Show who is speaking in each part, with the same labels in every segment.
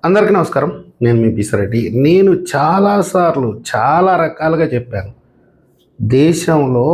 Speaker 1: అందరికీ నమస్కారం. నేను మీ పిసిరెడ్డి. నేను చాలాసార్లు చాలా రకాలుగా చెప్పాను. దేశంలో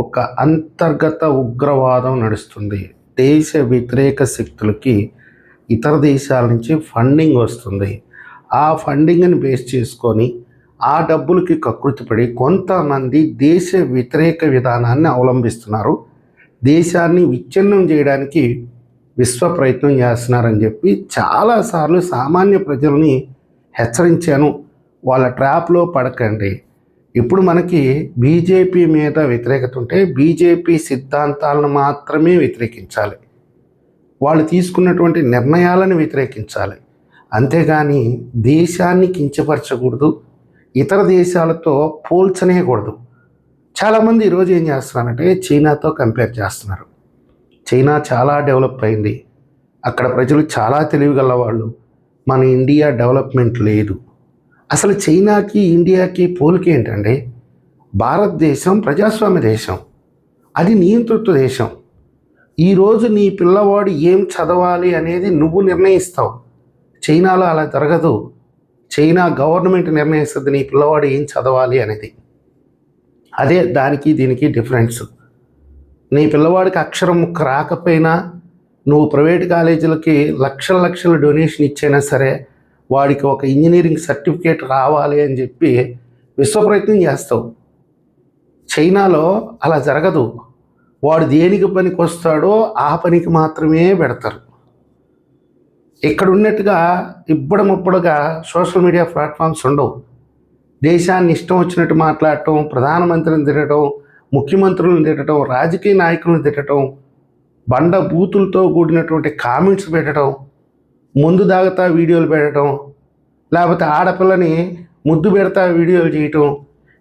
Speaker 1: ఒక అంతర్గత ఉగ్రవాదం నడుస్తుంది. దేశ వ్యతిరేక శక్తులకి ఇతర దేశాల నుంచి ఫండింగ్ వస్తుంది. ఆ ఫండింగ్‌ని బేస్ చేసుకొని ఆ డబ్బులకి కకృతిపడి కొంతమంది దేశ వ్యతిరేక విధానాన్ని అవలంబిస్తున్నారు. దేశాన్ని విచ్ఛిన్నం చేయడానికి విశ్వ ప్రయత్నం చేస్తున్నారని చెప్పి చాలాసార్లు సామాన్య ప్రజల్ని హెచ్చరించాను. వాళ్ళ ట్రాప్లో పడకండి. ఇప్పుడు మనకి బీజేపీ మీద వ్యతిరేకత ఉంటే బీజేపీ సిద్ధాంతాలను మాత్రమే వ్యతిరేకించాలి. వాళ్ళు తీసుకున్నటువంటి నిర్ణయాలను వ్యతిరేకించాలి. అంతేగాని దేశాన్ని కించపరచకూడదు, ఇతర దేశాలతో పోల్చనేయకూడదు. చాలామంది ఈరోజు ఏం చేస్తున్నారంటే చైనాతో కంపేర్ చేస్తున్నారు. చైనా చాలా డెవలప్ అయింది, అక్కడ ప్రజలు చాలా తెలివిగలవాళ్ళు, మన ఇండియా డెవలప్మెంట్ లేదు. అసలు చైనాకి ఇండియాకి పోలిక ఏంటండి? భారతదేశం ప్రజాస్వామ్య దేశం, అది నియంతృత్వ దేశం. ఈరోజు నీ పిల్లవాడు ఏం చదవాలి అనేది నువ్వు నిర్ణయిస్తావు. చైనాలో అలా జరగదు. చైనా గవర్నమెంట్ నిర్ణయిస్తుంది నీ పిల్లవాడు ఏం చదవాలి అనేది. అదే దానికి దీనికి డిఫరెన్స్. నీ పిల్లవాడికి అక్షరం ముక్క రాకపోయినా నువ్వు ప్రైవేట్ కాలేజీలకి లక్షల డొనేషన్ ఇచ్చైనా సరే వాడికి ఒక ఇంజనీరింగ్ సర్టిఫికేట్ రావాలి అని చెప్పి విశ్వ ప్రయత్నం చేస్తావు. చైనాలో అలా జరగదు. వాడు దేనికి పనికి వస్తాడో ఆ పనికి మాత్రమే పెడతారు. ఇక్కడ ఉన్నట్టుగా ఇబ్బడముబ్బడుగా సోషల్ మీడియా ప్లాట్ఫామ్స్ ఉండవు. దేశాన్ని ఇష్టం వచ్చినట్టు మాట్లాడటం, ప్రధానమంత్రిని తిట్టడం, ముఖ్యమంత్రులను తిట్టడం, రాజకీయ నాయకులను తిట్టడం, బండ బూతులతో కూడినటువంటి కామెంట్స్ పెట్టడం, ముందు దాగతా వీడియోలు పెట్టడం, లేకపోతే ఆడపిల్లని ముద్దు పెడతా వీడియోలు చేయటం,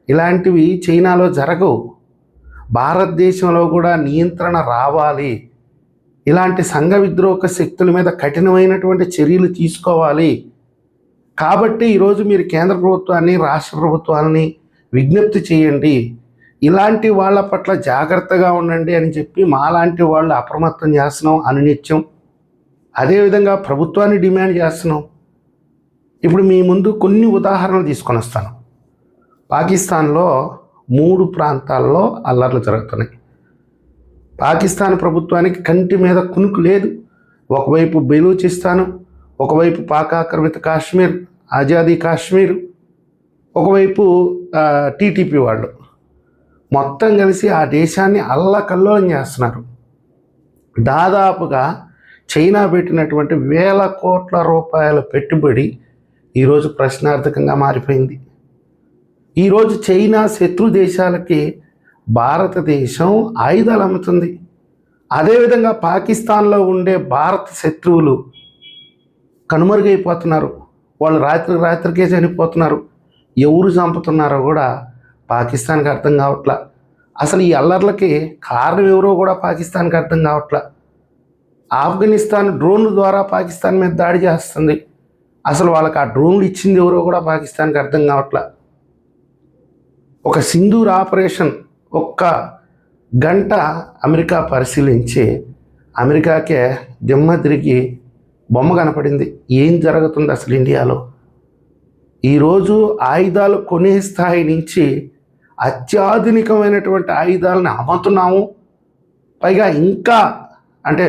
Speaker 1: ఇలాంటివి చైనాలో జరగవు. భారతదేశంలో కూడా నియంత్రణ రావాలి. ఇలాంటి సంఘ విద్రోహక శక్తుల మీద కఠినమైనటువంటి చర్యలు తీసుకోవాలి. కాబట్టి ఈరోజు మీరు కేంద్ర ప్రభుత్వాన్ని, రాష్ట్ర ప్రభుత్వాలని విజ్ఞప్తి చేయండి, ఇలాంటి వాళ్ళ పట్ల జాగ్రత్తగా ఉండండి అని చెప్పి మాలాంటి వాళ్ళు అప్రమత్తం చేస్తున్నాం అనునిత్యం. అదేవిధంగా ప్రభుత్వాన్ని డిమాండ్ చేస్తున్నాం. ఇప్పుడు మీ ముందు కొన్ని ఉదాహరణలు తీసుకొని వస్తాను. పాకిస్తాన్లో 3 ప్రాంతాల్లో అల్లర్లు జరుగుతున్నాయి. పాకిస్తాన్ ప్రభుత్వానికి కంటి మీద కునుకు లేదు. ఒకవైపు బెలూచిస్తాను, ఒకవైపు పాక్ ఆక్రమిత కాశ్మీర్, ఆజాదీ కాశ్మీర్, ఒకవైపు టీటీపీ వాళ్ళు మొత్తం కలిసి ఆ దేశాన్ని అల్లకల్లోలం చేస్తున్నారు. దాదాపుగా చైనా పెట్టినటువంటి వేల కోట్ల రూపాయల పెట్టుబడి ఈరోజు ప్రశ్నార్థకంగా మారిపోయింది. ఈరోజు చైనా శత్రు దేశాలకి భారతదేశం ఆయుధాలు అమ్ముతుంది. అదేవిధంగా పాకిస్తాన్లో ఉండే భారత శత్రువులు కనుమరుగైపోతున్నారు. వాళ్ళు రాత్రికే చనిపోతున్నారు. ఎవరు చంపుతున్నారో కూడా పాకిస్తాన్కి అర్థం కావట్లా. అసలు ఈ అల్లర్లకి కారణం ఎవరో కూడా పాకిస్తాన్కి అర్థం కావట్లా. ఆఫ్ఘనిస్తాన్ డ్రోన్ల ద్వారా పాకిస్తాన్ మీద దాడి చేస్తుంది. అసలు వాళ్ళకి ఆ డ్రోన్లు ఇచ్చింది ఎవరో కూడా పాకిస్తాన్కి అర్థం కావట్లా. ఒక సింధూర్ ఆపరేషన్ ఒక్క గంట అమెరికా పరిశీలించి అమెరికాకే దిమ్మ తిరిగి బొమ్మ కనపడింది. ఏం జరుగుతుంది అసలు ఇండియాలో? ఈరోజు ఆయుధాలు కొనే స్థాయి నుంచి అత్యాధునికమైనటువంటి ఆయుధాలను అమ్ముతున్నాము. పైగా ఇంకా అంటే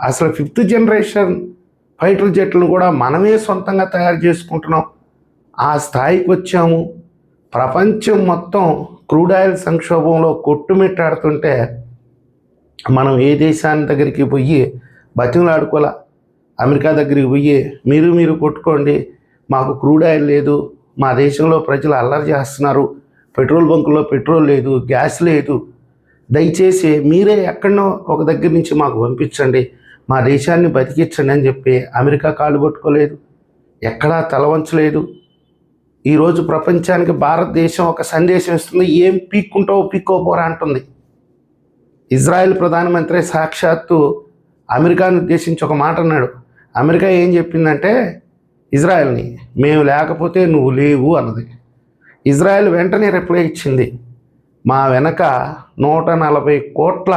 Speaker 1: అసలు 5th జనరేషన్ ఫైటర్ జెట్లను కూడా మనమే సొంతంగా తయారు చేసుకుంటున్నాం. ఆ స్థాయికి వచ్చాము. ప్రపంచం మొత్తం క్రూడ్ ఆయిల్ సంక్షోభంలో కొట్టుమిట్టాడుతుంటే మనం ఏ దేశాన్ని దగ్గరికి పోయి బతిమలాడుకోలే. అమెరికా దగ్గరికి పోయి మీరు కొట్టుకోండి, మాకు క్రూడ్ ఆయిల్ లేదు, మా దేశంలో ప్రజలు అల్లరి చేస్తున్నారు, పెట్రోల్ బంకుల్లో పెట్రోల్ లేదు, గ్యాస్ లేదు, దయచేసి మీరే ఎక్కడనో ఒక దగ్గర నుంచి మాకు పంపించండి, మా దేశాన్ని బతికించండి అని చెప్పి అమెరికా కాళ్ళు పట్టుకోలేదు, ఎక్కడా తలవంచలేదు. ఈరోజు ప్రపంచానికి భారతదేశం ఒక సందేశం ఇస్తుంది. ఏం పీక్కుంటావో పీక్కోపోరా అంటుంది. ఇజ్రాయెల్ ప్రధానమంత్రి సాక్షాత్తు అమెరికాను ఉద్దేశించి ఒక మాట అన్నాడు. అమెరికా ఏం చెప్పిందంటే ఇజ్రాయెల్ని, మేము లేకపోతే నువ్వు లేవు అన్నది. ఇజ్రాయెల్ వెంటనే రిప్లై ఇచ్చింది, మా వెనక 140 కోట్ల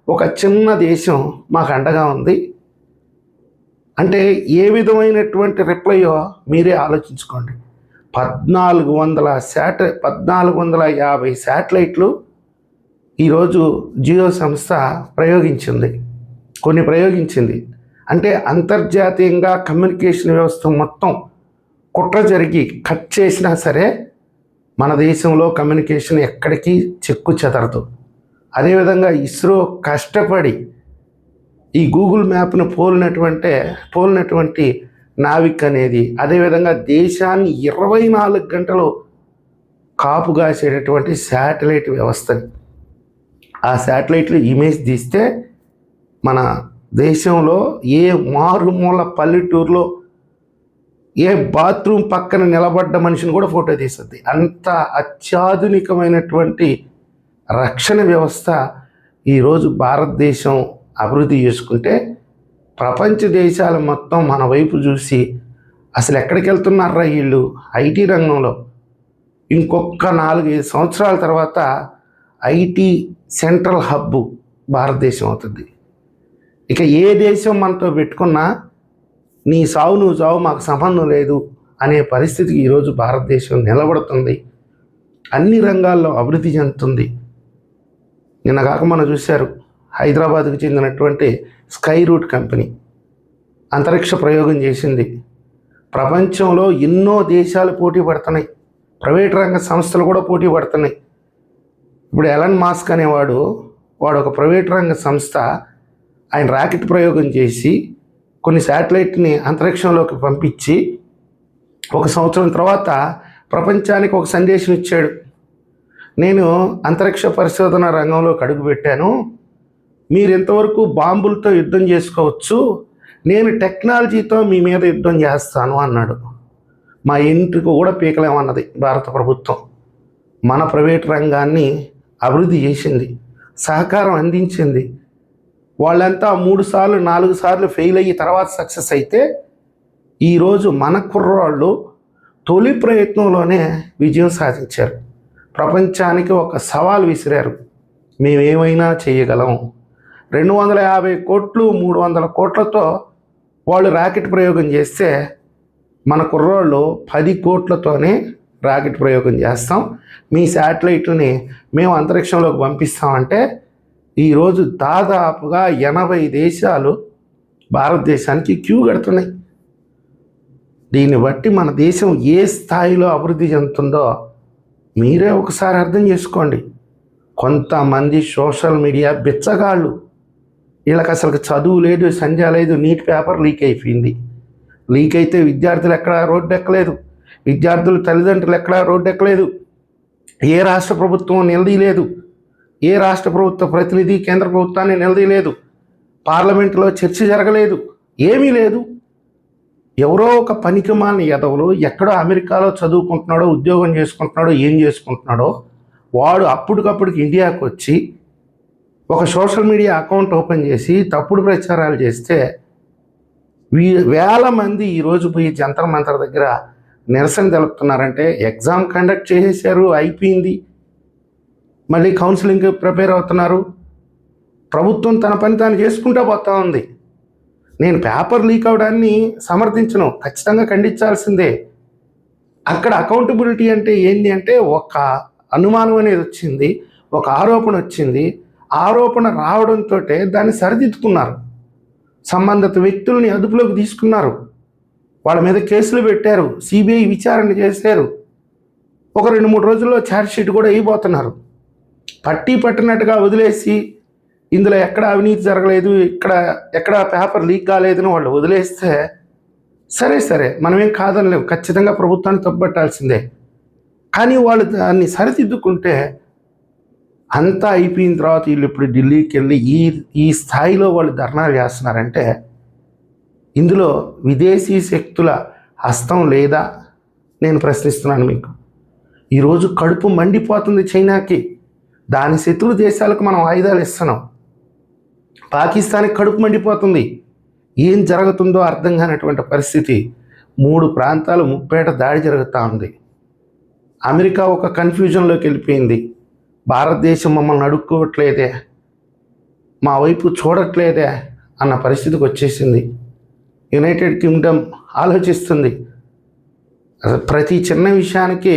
Speaker 1: ఒక చిన్న దేశం మాకు అండగా ఉంది, అంటే ఏ విధమైనటువంటి రిప్లైయో మీరే ఆలోచించుకోండి. 1450 శాటిలైట్లు ఈరోజు జియో సంస్థ ప్రయోగించింది. అంటే అంతర్జాతీయంగా కమ్యూనికేషన్ వ్యవస్థ మొత్తం కుట్ర జరిగి కట్ చేసినా సరే మన దేశంలో కమ్యూనికేషన్ ఎక్కడికి చెక్కు చెదరదు. అదేవిధంగా ఇస్రో కష్టపడి ఈ గూగుల్ మ్యాప్ను పోలినటువంటి నావిక్ అనేది, అదేవిధంగా దేశాన్ని 24 గంటలు కాపుగాసేటటువంటి శాటిలైట్ వ్యవస్థని, ఆ శాటిలైట్లు ఇమేజ్ తీస్తే మన దేశంలో ఏ మారుమూల పల్లెటూరులో ఏ బాత్రూమ్ పక్కన నిలబడ్డ మనిషిని కూడా ఫోటో తీస్తుంది. అంత అత్యాధునికమైనటువంటి రక్షణ వ్యవస్థ ఈరోజు భారతదేశం అభివృద్ధి చేసుకుంటే ప్రపంచ దేశాలు మొత్తం మన వైపు చూసి అసలు ఎక్కడికి వెళ్తున్నారా వీళ్ళు ఐటీ రంగంలో. ఇంకొక 4-5 సంవత్సరాల తర్వాత ఐటీ సెంట్రల్ హబ్ భారతదేశం అవుతుంది. ఇక ఏ దేశం మనతో పెట్టుకున్నా నీ సావు నువ్వు చావు, మాకు సంబంధం లేదు అనే పరిస్థితికి ఈరోజు భారతదేశం నిలబడుతుంది. అన్ని రంగాల్లో అభివృద్ధి చెందుతుంది. నిన్న కాక మనం చూశారు, హైదరాబాద్కు చెందినటువంటి స్కై రూట్ కంపెనీ అంతరిక్ష ప్రయోగం చేసింది. ప్రపంచంలో ఎన్నో దేశాలు పోటీ పడుతున్నాయి, ప్రైవేట్ రంగ సంస్థలు కూడా పోటీ పడుతున్నాయి. ఇప్పుడు ఎలన్ మాస్క్ అనేవాడు ఒక ప్రైవేట్ రంగ సంస్థ, ఆయన రాకెట్ ప్రయోగం చేసి కొన్ని శాటిలైట్ని అంతరిక్షంలోకి పంపించి 1 సంవత్సరం తర్వాత ప్రపంచానికి ఒక సందేశం ఇచ్చాడు. నేను అంతరిక్ష పరిశోధన రంగంలోకి అడుగుపెట్టాను, మీరు ఎంతవరకు బాంబులతో యుద్ధం చేసుకోవచ్చు, నేను టెక్నాలజీతో మీ మీద యుద్ధం చేస్తాను అన్నాడు. మా ఇంటికి కూడా పీకలేమన్నది భారత ప్రభుత్వం. మన ప్రైవేట్ రంగాన్ని అభివృద్ధి చేసింది, సహకారం అందించింది. వాళ్ళంతా 3 సార్లు 4 సార్లు ఫెయిల్ అయ్యి తర్వాత సక్సెస్ అయితే ఈరోజు మన కుర్రాళ్ళు తొలి ప్రయత్నంలోనే విజయం సాధించారు. ప్రపంచానికి ఒక సవాల్ విసిరారు, మేమేమైనా చేయగలం. 250 కోట్లు 300 కోట్లతో వాళ్ళు రాకెట్ ప్రయోగం చేస్తే మన కుర్రాళ్ళు 10 కోట్లతోనే రాకెట్ ప్రయోగం చేస్తాం, మీ శాటిలైట్లని మేము అంతరిక్షంలోకి పంపిస్తామంటే ఈరోజు దాదాపుగా 80 దేశాలు భారతదేశానికి క్యూ కడుతున్నాయి. దీన్ని బట్టి మన దేశం ఏ స్థాయిలో అభివృద్ధి చెందుతుందో మీరే ఒకసారి అర్థం చేసుకోండి. కొంతమంది సోషల్ మీడియా బిచ్చగాళ్ళు, వీళ్ళకి అసలు చదువు లేదు, సంధ్య లేదు, నీట్ పేపర్ లీక్ అయిపోయింది. లీక్ అయితే విద్యార్థులు ఎక్కడా రోడ్డు ఎక్కలేదు, విద్యార్థుల తల్లిదండ్రులు ఎక్కడా రోడ్డు ఎక్కలేదు, ఏ రాష్ట్ర ప్రభుత్వం నిలదీయలేదు, ఏ రాష్ట్ర ప్రభుత్వ ప్రతినిధి కేంద్ర ప్రభుత్వాన్ని నిలదీయలేదు, పార్లమెంటులో చర్చ జరగలేదు, ఏమీ లేదు. ఎవరో ఒక పనికిమాలిన ఎదవలు ఎక్కడో అమెరికాలో చదువుకుంటున్నాడో, ఉద్యోగం చేసుకుంటున్నాడో, ఏం చేసుకుంటున్నాడో వాడు అప్పటికప్పుడుకి ఇండియాకు వచ్చి ఒక సోషల్ మీడియా అకౌంట్ ఓపెన్ చేసి తప్పుడు ప్రచారాలు చేస్తే వేల మంది ఈరోజు పోయి జంతర్ మంతర్ దగ్గర నిరసన తెలుపుతున్నారంటే ఎగ్జామ్ కండక్ట్ చేసేసారు, అయిపోయింది, మళ్ళీ కౌన్సిలింగ్కి ప్రిపేర్ అవుతున్నారు. ప్రభుత్వం తన పని తాను చేసుకుంటూ పోతా ఉంది. నేను పేపర్ లీక్ అవడాన్ని సమర్థించను, ఖచ్చితంగా ఖండించాల్సిందే. అక్కడ అకౌంటబిలిటీ అంటే ఏంటి అంటే, ఒక అనుమానం అనేది వచ్చింది, ఒక ఆరోపణ వచ్చింది, ఆరోపణ రావడంతో దాన్ని సరిదిద్దుకున్నారు, సంబంధిత వ్యక్తుల్ని అదుపులోకి తీసుకున్నారు, వాళ్ళ మీద కేసులు పెట్టారు, సిబిఐ విచారణ చేశారు, ఒక 2-3 రోజుల్లో ఛార్జ్షీట్ కూడా అయిపోతున్నారు. పట్టినట్టుగా వదిలేసి ఇందులో ఎక్కడ అవినీతి జరగలేదు, ఎక్కడ పేపర్ లీక్ కాలేదని వాళ్ళు వదిలేస్తే సరే మనమేం కాదనలేము, ఖచ్చితంగా ప్రభుత్వాన్ని తప్పుపట్టాల్సిందే. కానీ వాళ్ళు దాన్ని సరిదిద్దుకుంటే అంతా అయిపోయిన తర్వాత వీళ్ళు ఇప్పుడు ఢిల్లీకి వెళ్ళి ఈ స్థాయిలో వాళ్ళు ధర్నాలు చేస్తున్నారంటే ఇందులో విదేశీ శక్తుల హస్తం లేదా నేను ప్రశ్నిస్తున్నాను మీకు. ఈరోజు కడుపు మండిపోతుంది చైనాకి, దాని శత్రు దేశాలకు మనం ఆయుధాలు ఇస్తున్నాం. పాకిస్తాన్కి కడుపు మండిపోతుంది, ఏం జరుగుతుందో అర్థం కానటువంటి పరిస్థితి. 3 ప్రాంతాలు ముప్పేట దాడి జరుగుతూ ఉంది. అమెరికా ఒక కన్ఫ్యూజన్లోకి వెళ్ళిపోయింది, భారతదేశం మమ్మల్ని అడుక్కోవట్లేదే, మా వైపు చూడట్లేదే అన్న పరిస్థితికి వచ్చేసింది. యునైటెడ్ కింగ్డమ్ ఆలోచిస్తుంది. ప్రతి చిన్న విషయానికి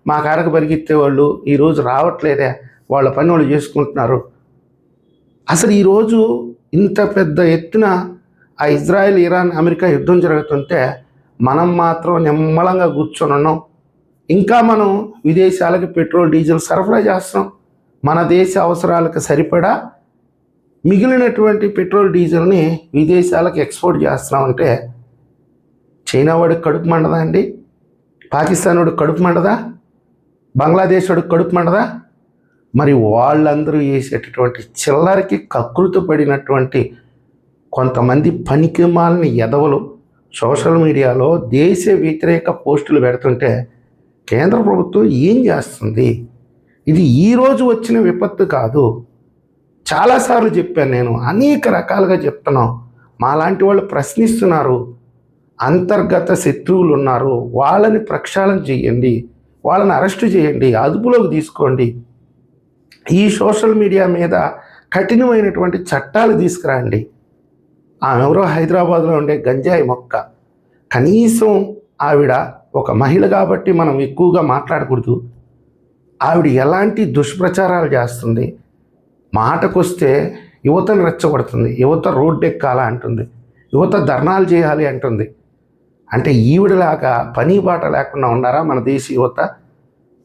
Speaker 1: మా కాడకు పరిగెత్తే వాళ్ళు ఈరోజు రావట్లేదే, వాళ్ళ పని వాళ్ళు చేసుకుంటున్నారు. అసలు ఈరోజు ఇంత పెద్ద ఎత్తున ఆ ఇజ్రాయెల్, ఇరాన్, అమెరికా యుద్ధం జరుగుతుంటే మనం మాత్రం నిమ్మలంగా కూర్చొని ఉన్నాం. ఇంకా మనం విదేశాలకు పెట్రోల్, డీజిల్ సరఫరా చేస్తున్నాం. మన దేశ అవసరాలకు సరిపడా మిగిలినటువంటి పెట్రోల్, డీజిల్ని విదేశాలకు ఎక్స్పోర్ట్ చేస్తున్నామంటే చైనా వాడికి కడుపు మండదా అండి? పాకిస్తాన్ వాడికి కడుపు మండదా? బంగ్లాదేశ్ వాడికి కడుపు మండదా? మరి వాళ్ళందరూ వేసేటటువంటి చిల్లరికి కకృతి పడినటువంటి కొంతమంది పనికిమాలిన ఎదవలు సోషల్ మీడియాలో దేశ వ్యతిరేక పోస్టులు పెడుతుంటే కేంద్ర ప్రభుత్వం ఏం చేస్తుంది? ఇది ఈరోజు వచ్చిన విపత్తు కాదు. చాలాసార్లు చెప్పాను నేను, అనేక రకాలుగా చెప్తున్నాం. మాలాంటి వాళ్ళు ప్రశ్నిస్తున్నారు. అంతర్గత శత్రువులు ఉన్నారు, వాళ్ళని ప్రక్షాళన చేయండి, వాళ్ళని అరెస్టు చేయండి, అదుపులోకి తీసుకోండి. ఈ సోషల్ మీడియా మీద కఠినమైనటువంటి చట్టాలు తీసుకురండి. ఆమె ఎవరో హైదరాబాద్లో ఉండే గంజాయి మొక్క. కనీసం ఆవిడ ఒక మహిళ కాబట్టి మనం ఎక్కువగా మాట్లాడకూడదు. ఆవిడ ఎలాంటి దుష్ప్రచారాలు చేస్తుంది, మాటకొస్తే యువతను రెచ్చగొడుతుంది, యువత రోడ్డు ఎక్కాలా అంటుంది, యువత ధర్నాలు చేయాలి అంటుంది. అంటే ఈవిడలాగా పని బాట లేకుండా ఉన్నారా మన దేశ యువత?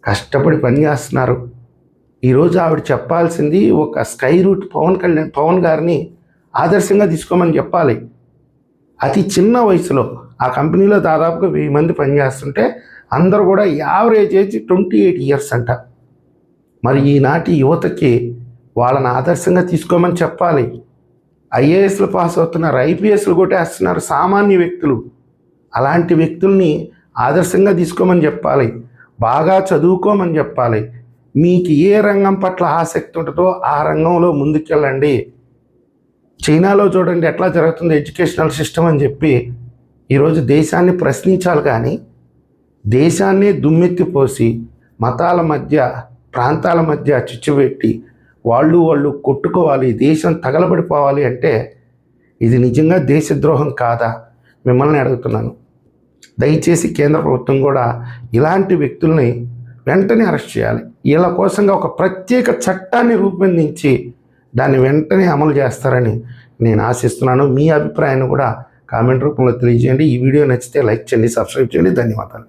Speaker 1: కష్టపడి పని చేస్తున్నారు. ఈరోజు ఆవిడ చెప్పాల్సింది ఒక స్కై రూట్ పవన్ గారిని ఆదర్శంగా తీసుకోమని చెప్పాలి. అతి చిన్న వయసులో ఆ కంపెనీలో దాదాపుగా 1000 మంది పనిచేస్తుంటే అందరూ కూడా యావరేజ్ ఏజ్ 28 years అంట. మరి ఈనాటి యువతకి వాళ్ళని ఆదర్శంగా తీసుకోమని చెప్పాలి. ఐఏఎస్లు పాస్ అవుతున్నారు, ఐపీఎస్లు కొట్టేస్తున్నారు సామాన్య వ్యక్తులు. అలాంటి వ్యక్తుల్ని ఆదర్శంగా తీసుకోమని చెప్పాలి, బాగా చదువుకోమని చెప్పాలి. మీకు ఏ రంగం పట్ల ఆసక్తి ఉంటుందో ఆ రంగంలో ముందుకెళ్ళండి. చైనాలో చూడండి ఎట్లా జరుగుతుంది ఎడ్యుకేషనల్ సిస్టమ్ అని చెప్పి ఈరోజు దేశాన్ని ప్రశ్నించాలి. కానీ దేశాన్ని దుమ్మెత్తిపోసి మతాల మధ్య, ప్రాంతాల మధ్య చిచ్చుపెట్టి వాళ్ళు కొట్టుకోవాలి, దేశం తగలబడిపోవాలి అంటే ఇది నిజంగా దేశద్రోహం కాదా? మిమ్మల్ని అడుగుతున్నాను. దయచేసి కేంద్ర ప్రభుత్వం కూడా ఇలాంటి వ్యక్తుల్ని వెంటనే అరెస్ట్ చేయాలి. వీళ్ళ కోసంగా ఒక ప్రత్యేక చట్టాన్ని రూపొందించి దాన్ని వెంటనే అమలు చేస్తారని నేను ఆశిస్తున్నాను. మీ అభిప్రాయాన్ని కూడా కామెంట్ రూపంలో తెలియజేయండి. ఈ వీడియో నచ్చితే లైక్ చేయండి, సబ్స్క్రైబ్ చేయండి. ధన్యవాదాలు.